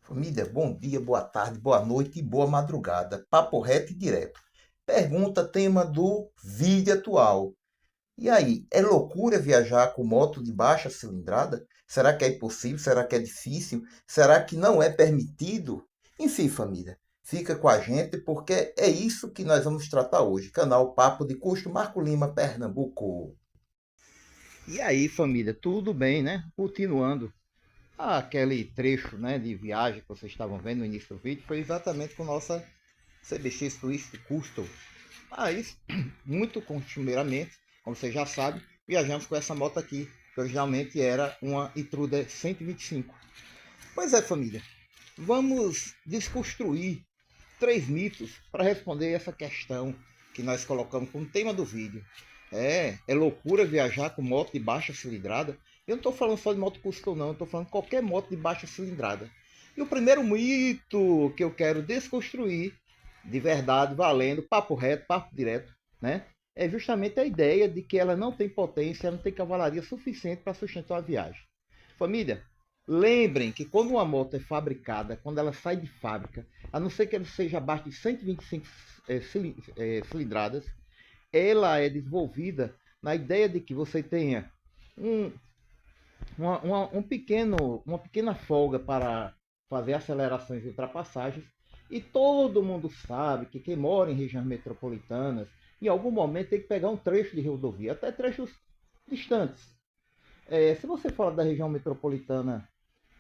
Família, bom dia, boa tarde, boa noite e boa madrugada. Papo reto e direto. Pergunta tema do vídeo atual. E aí, é loucura viajar com moto de baixa cilindrada? Será que é impossível? Será que é difícil? Será que não é permitido? Enfim, família, fica com a gente porque é isso que nós vamos tratar hoje. Canal Papo de Custo, Marco Lima, Pernambuco. E aí, família, tudo bem, né? Continuando. Aquele trecho, né, de viagem que vocês estavam vendo no início do vídeo foi exatamente com nossa CBX Twist Custom. Mas, muito costumeiramente, como vocês já sabem, viajamos com essa moto aqui, que originalmente era uma Intruder 125. Pois é, família, vamos desconstruir três mitos para responder essa questão que nós colocamos como tema do vídeo. É loucura viajar com moto de baixa cilindrada? Eu não estou falando só de moto custom, não, eu estou falando de qualquer moto de baixa cilindrada. E o primeiro mito que eu quero desconstruir, de verdade, valendo, papo reto, papo direto, né? É justamente a ideia de que ela não tem potência, não tem cavalaria suficiente para sustentar a viagem. Família, lembrem que quando uma moto é fabricada, quando ela sai de fábrica, a não ser que ela seja abaixo de 125 cilindradas, ela é desenvolvida na ideia de que você tenha um, uma pequena folga para fazer acelerações e ultrapassagens. E todo mundo sabe que quem mora em regiões metropolitanas, em algum momento tem que pegar um trecho de rodovia, até trechos distantes. Se você fala da região metropolitana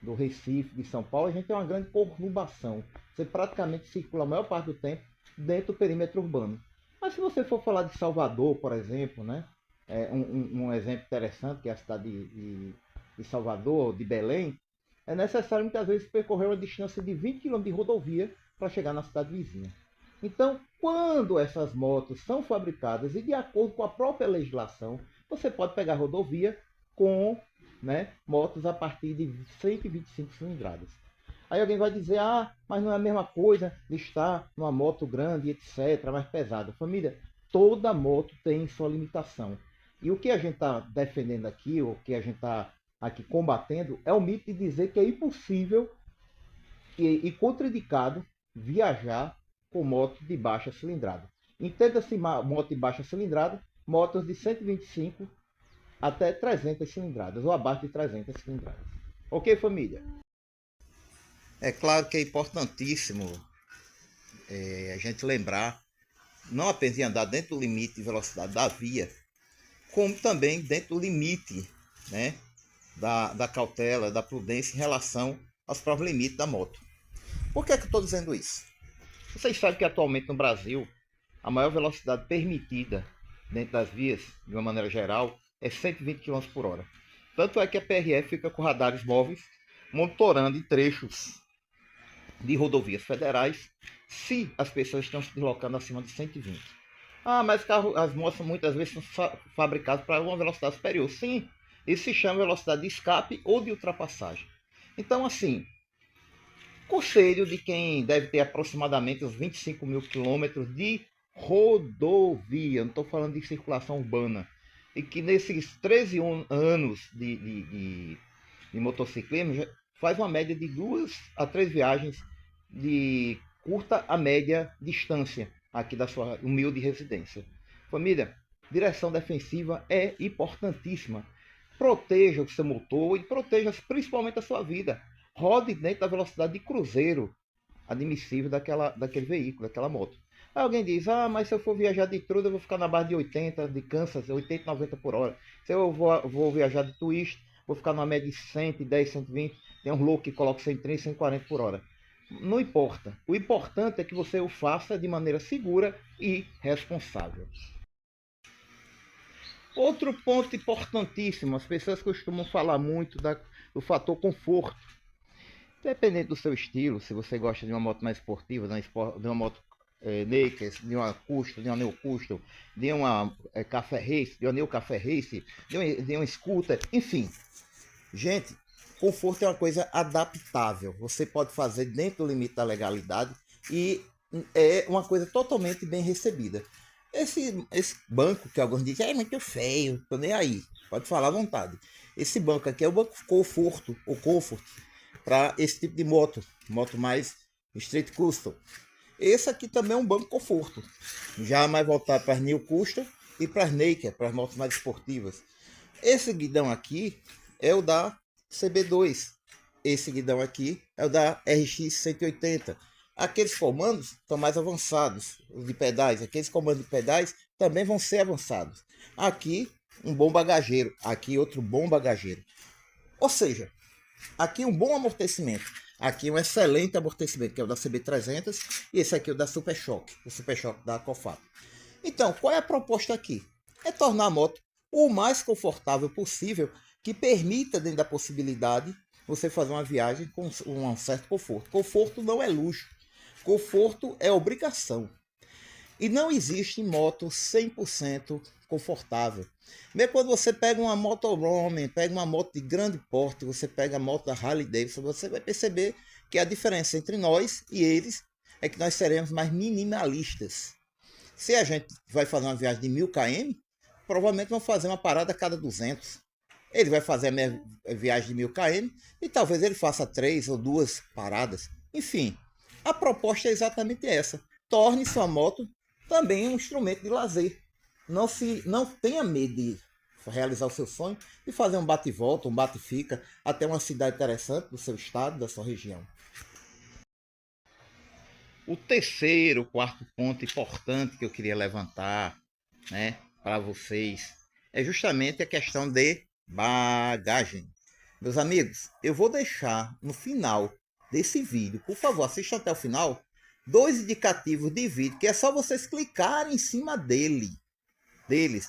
do Recife, de São Paulo, a gente tem uma grande conurbação. Você praticamente circula a maior parte do tempo dentro do perímetro urbano. Mas se você for falar de Salvador, por exemplo, né? Um exemplo interessante, que é a cidade de Salvador, de Belém, é necessário muitas vezes percorrer uma distância de 20 km de rodovia para chegar na cidade vizinha. Então, quando essas motos são fabricadas e de acordo com a própria legislação, você pode pegar rodovia com, né, motos a partir de 125 cilindradas. Aí alguém vai dizer, mas não é a mesma coisa de estar numa moto grande, etc., mais pesada. Família, toda moto tem sua limitação. E o que a gente está defendendo aqui, o que a gente está aqui combatendo, é o mito de dizer que é impossível e contraindicado viajar com moto de baixa cilindrada. Entenda-se moto de baixa cilindrada, motos de 125 até 300 cilindradas, ou abaixo de 300 cilindradas. Ok, família? É claro que é importantíssimo a gente lembrar, não apenas de andar dentro do limite de velocidade da via, como também dentro do limite, né, da cautela, da prudência em relação aos próprios limites da moto. Por que eu estou dizendo isso? Vocês sabem que atualmente no Brasil a maior velocidade permitida dentro das vias, de uma maneira geral, é 120 km por hora. Tanto é que a PRF fica com radares móveis monitorando em trechos de rodovias federais se as pessoas estão se deslocando acima de 120. Mas as motos muitas vezes são fabricadas para uma velocidade superior. Sim, isso se chama velocidade de escape ou de ultrapassagem. Então, assim, conselho de quem deve ter aproximadamente uns 25 mil quilômetros de rodovia, não estou falando de circulação urbana, e que nesses 13 anos de motociclismo faz uma média de 2 a 3 viagens de curta a média distância aqui da sua humilde residência. Família, direção defensiva é importantíssima. Proteja o seu motor e proteja principalmente a sua vida. Rode dentro da velocidade de cruzeiro admissível daquele veículo, daquela moto. Aí alguém diz, mas se eu for viajar de Truda, eu vou ficar na base de 80, de Kansas, 80, 90 por hora. Se eu vou viajar de Twist, vou ficar numa média de 110, 120. Tem um louco que coloca 130, 140 por hora. Não importa. O importante é que você o faça de maneira segura e responsável. Outro ponto importantíssimo, as pessoas costumam falar muito do fator conforto. Dependendo do seu estilo, se você gosta de uma moto mais esportiva, de uma moto naked, de uma custom, de uma neo custom, de uma café race, de uma neo café race, de um scooter, enfim. Gente, conforto é uma coisa adaptável. Você pode fazer dentro do limite da legalidade e é uma coisa totalmente bem recebida. Esse banco que alguns dizem é muito feio, tô nem aí. Pode falar à vontade. Esse banco aqui é o banco Conforto, o Comfort. para esse tipo de moto mais street custom. Esse aqui também é um banco conforto, já mais voltado para as New Custom e para as Naked, para as motos mais esportivas. Esse guidão aqui é o da CB2. Esse guidão aqui é o da RX 180. Aqueles comandos estão mais avançados, os de pedais. Aqueles comandos de pedais também vão ser avançados. Aqui um bom bagageiro, aqui outro bom bagageiro. Ou seja, aqui um bom amortecimento. Aqui um excelente amortecimento, que é o da CB300, e esse aqui é o da Super Shock, o Super Shock da Cofap. Então, qual é a proposta aqui? É tornar a moto o mais confortável possível, que permita, dentro da possibilidade, você fazer uma viagem com um certo conforto. Conforto não é luxo, conforto é obrigação. E não existe moto 100% confortável. Mesmo quando você pega uma motorhome, pega uma moto de grande porte, você pega a moto da Harley Davidson, você vai perceber que a diferença entre nós e eles é que nós seremos mais minimalistas. Se a gente vai fazer uma viagem de 1000 km, provavelmente vamos fazer uma parada a cada 200. Ele vai fazer a minha viagem de 1000 km e talvez ele faça 3 ou 2 paradas. Enfim, a proposta é exatamente essa. Torne sua moto também um instrumento de lazer. Não tenha medo de realizar o seu sonho e fazer um bate e volta, um bate e fica até uma cidade interessante do seu estado, da sua região. O terceiro, quarto ponto importante que eu queria levantar, né, para vocês é justamente a questão de bagagem. Meus amigos, eu vou deixar no final desse vídeo, por favor, assistam até o final, 2 indicativos de vídeo, que é só vocês clicarem em cima deles,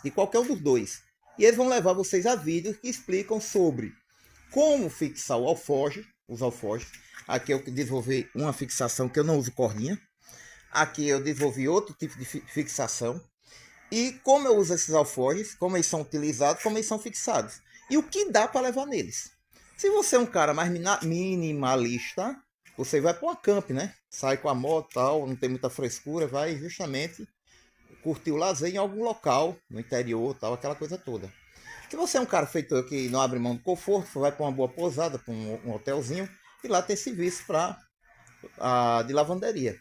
de qualquer um dos dois. E eles vão levar vocês a vídeos que explicam sobre como fixar o alforje, os alforjes. Aqui eu desenvolvi uma fixação que eu não uso cordinha. Aqui eu desenvolvi outro tipo de fixação. E como eu uso esses alforjes, como eles são utilizados, como eles são fixados. E o que dá para levar neles. Se você é um cara mais minimalista, você vai para uma camp, né? Sai com a moto e tal, não tem muita frescura, vai justamente curtir o lazer em algum local, no interior, tal, aquela coisa toda. Se você é um cara feito eu que não abre mão do conforto, vai para uma boa pousada, para um hotelzinho, e lá tem serviço de lavanderia.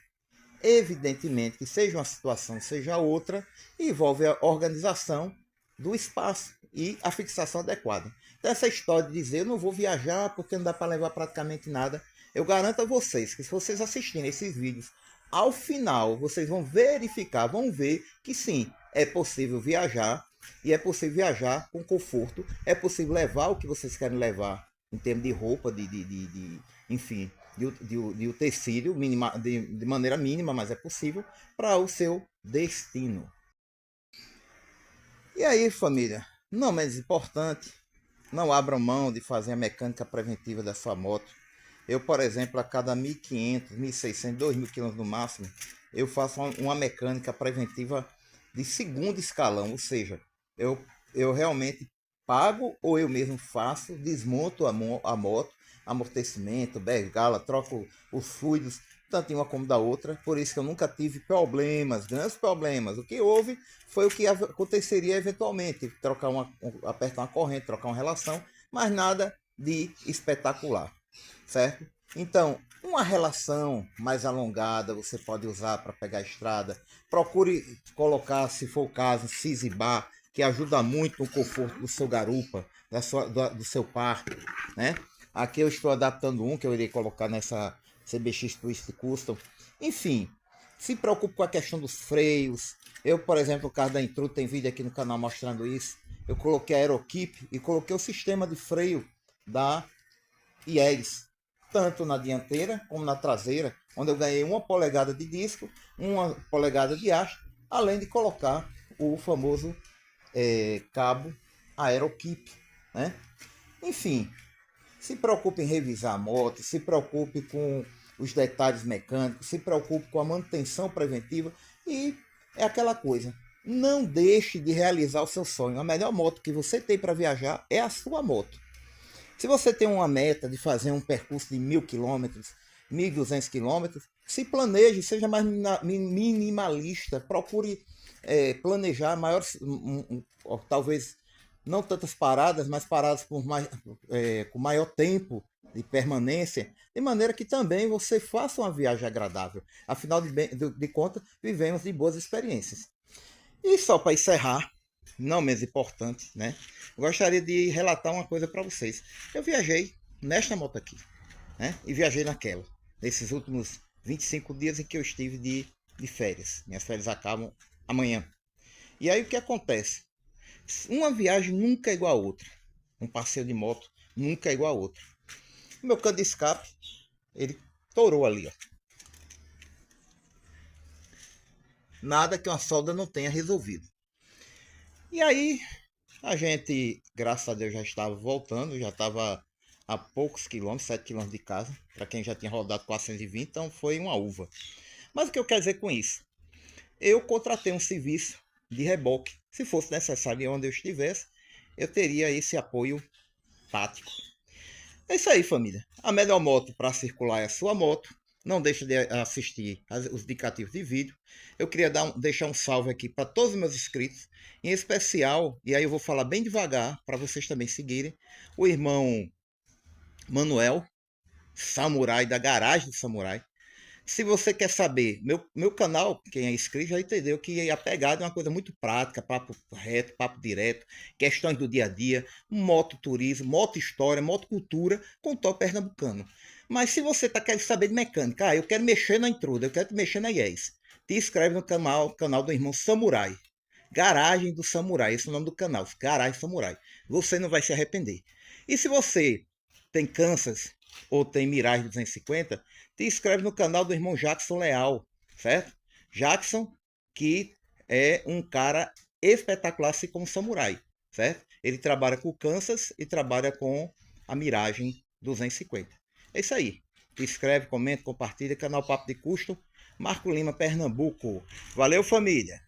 Evidentemente que seja uma situação, seja outra, envolve a organização do espaço e a fixação adequada. Então essa história de dizer eu não vou viajar porque não dá para levar praticamente nada, eu garanto a vocês que se vocês assistirem esses vídeos, ao final vocês vão verificar, vão ver que sim, é possível viajar e é possível viajar com conforto, é possível levar o que vocês querem levar em termos de roupa, enfim, de utensílio de maneira mínima, mas é possível, para o seu destino. E aí, família, não menos importante, não abram mão de fazer a mecânica preventiva da sua moto. Eu, por exemplo, a cada 1.500, 1.600, 2.000 km no máximo, eu faço uma mecânica preventiva de segundo escalão, ou seja, eu realmente pago ou eu mesmo faço, desmonto a moto, amortecimento, bengala, troco os fluidos, tanto em uma como da outra, por isso que eu nunca tive problemas, grandes problemas. O que houve foi o que aconteceria eventualmente, apertar uma corrente, trocar uma relação, mas nada de espetacular, certo? Então, uma relação mais alongada você pode usar para pegar a estrada. Procure colocar, se for o caso, Sisi Bar, que ajuda muito no conforto do seu garupa, do seu parque, né? Aqui eu estou adaptando um que eu irei colocar nessa CBX Twist Custom. Enfim, se preocupe com a questão dos freios. Eu, por exemplo, no caso da Intruder, tem vídeo aqui no canal mostrando isso. Eu coloquei a Aerokeep e coloquei o sistema de freio da IEGS, tanto na dianteira como na traseira, onde eu ganhei 1 polegada de disco, 1 polegada de haste, além de colocar o famoso cabo Aerokeep, né? Enfim, se preocupe em revisar a moto, se preocupe com os detalhes mecânicos, se preocupe com a manutenção preventiva e é aquela coisa, não deixe de realizar o seu sonho. A melhor moto que você tem para viajar é a sua moto. Se você tem uma meta de fazer um percurso de 1.000 km, 1.200 km, se planeje, seja mais minimalista, procure planejar talvez não tantas paradas, mas paradas por mais, com maior tempo de permanência, de maneira que também você faça uma viagem agradável. Afinal de contas, vivemos de boas experiências. E só para encerrar, não menos importante, né? Gostaria de relatar uma coisa para vocês. Eu viajei nesta moto aqui, né? E viajei naquela, nesses últimos 25 dias em que eu estive de férias. Minhas férias acabam amanhã. E aí o que acontece? Uma viagem nunca é igual a outra. Um passeio de moto nunca é igual a outro. O meu cano de escape, ele torou ali, ó. Nada que uma solda não tenha resolvido. E aí, a gente, graças a Deus, já estava voltando, já estava a poucos quilômetros, 7 quilômetros de casa, para quem já tinha rodado 420, então foi uma uva. Mas o que eu quero dizer com isso? Eu contratei um serviço de reboque. Se fosse necessário onde eu estivesse, eu teria esse apoio tático. É isso aí, família. A melhor moto para circular é a sua moto. Não deixe de assistir os indicativos de vídeo. Eu queria deixar um salve aqui para todos os meus inscritos, em especial, e aí eu vou falar bem devagar para vocês também seguirem, o irmão Manuel, samurai da garagem do samurai. Se você quer saber, meu canal, quem é inscrito já entendeu que a pegada é uma coisa muito prática, papo reto, papo direto, questões do dia a dia, mototurismo, moto história, motocultura, com top pernambucano. Mas se você está querendo saber de mecânica, eu quero mexer na Intruder, eu quero mexer na IES, te inscreve no canal do irmão Samurai. Garagem do Samurai, esse é o nome do canal, Garagem Samurai. Você não vai se arrepender. E se você tem Kansas ou tem Mirage 250, te inscreve no canal do irmão Jackson Leal, certo? Jackson, que é um cara espetacular, assim como Samurai, certo? Ele trabalha com o Kansas e trabalha com a Mirage 250. É isso aí. Te inscreve, comenta, compartilha. Canal Papo de Custo, Marco Lima, Pernambuco. Valeu, família!